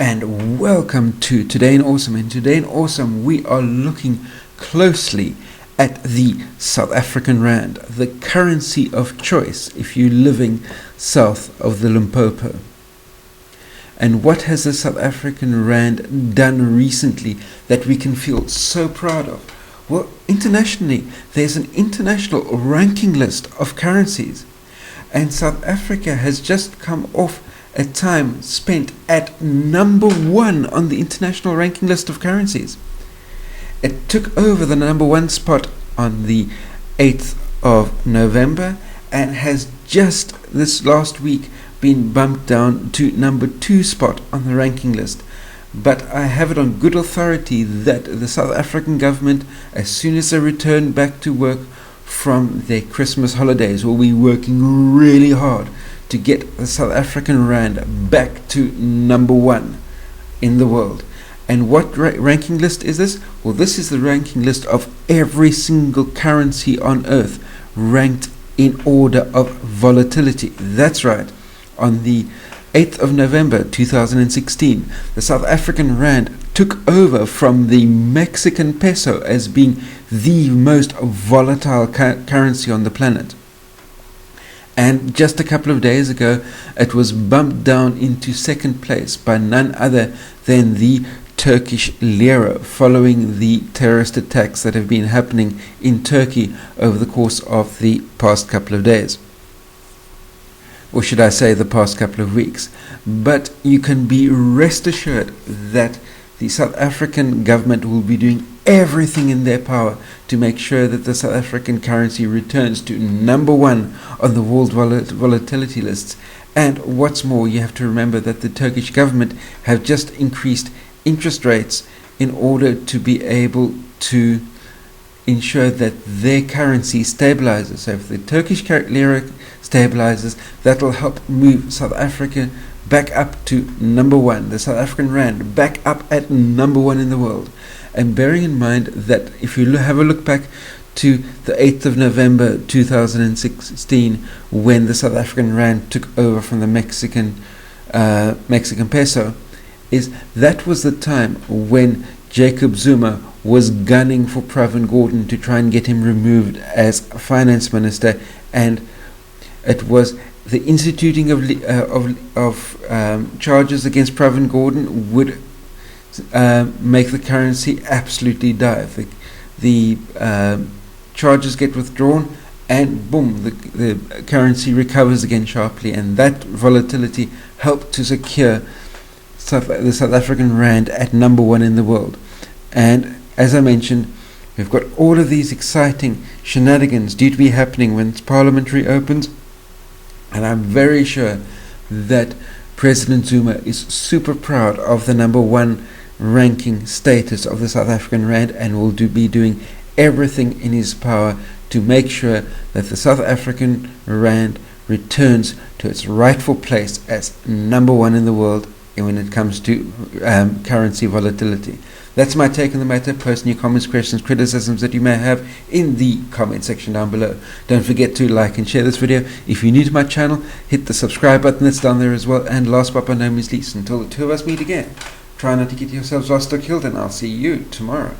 and welcome to Today in Awesome. And today in Awesome, we are looking closely at the South African Rand, the currency of choice if you're living south of the Limpopo. And what has the South African Rand done recently that we can feel so proud of? Well, internationally, there's an international ranking list of currencies. And South Africa has just come off a time spent at number 1 on the international ranking list of currencies. It took over the number 1 spot on the 8th of November and has just this last week been bumped down to number 2 spot on the ranking list. But I have it on good authority that the South African government, as soon as they return back to work from their Christmas holidays, will be working really hard to get the South African Rand back to number 1 in the world. And what ranking list is this? Well, this is the ranking list of every single currency on earth ranked in order of volatility. That's right. On the 8th of November 2016, the South African Rand took over from the Mexican peso as being the most volatile currency on the planet. And just a couple of days ago, it was bumped down into second place by none other than the Turkish lira, following the terrorist attacks that have been happening in Turkey over the course of the past couple of days. Or should I say the past couple of weeks. But you can be rest assured that the South African government will be doing everything in their power to make sure that the South African currency returns to number 1 on the world volatility lists. And what's more, you have to remember that the Turkish government have just increased interest rates in order to be able to ensure that their currency stabilizes. So if the Turkish lira stabilizes, that will help move South Africa back up to number 1, the South African Rand back up at number 1 in the world. And bearing in mind that if you have a look back to the 8th of November 2016, when the South African Rand took over from the Mexican peso, that was the time when Jacob Zuma was gunning for Pravin Gordhan to try and get him removed as finance minister, and it was the instituting of charges against Pravin Gordhan would make the currency absolutely dive. The charges get withdrawn, and boom, the currency recovers again sharply, and that volatility helped to secure the South African Rand at number 1 in the world. And as I mentioned, we've got all of these exciting shenanigans due to be happening when Parliament reopens, and I'm very sure that President Zuma is super proud of the number 1 ranking status of the South African Rand, and will be doing everything in his power to make sure that the South African Rand returns to its rightful place as number 1 in the world when it comes to currency volatility. That's my take on the matter. Post your comments, questions, criticisms that you may have in the comment section down below. Don't forget to like and share this video. If you're new to my channel, hit the subscribe button that's down there as well. And last but by no means least, until the two of us meet again, try not to get yourselves lost or killed, and I'll see you tomorrow.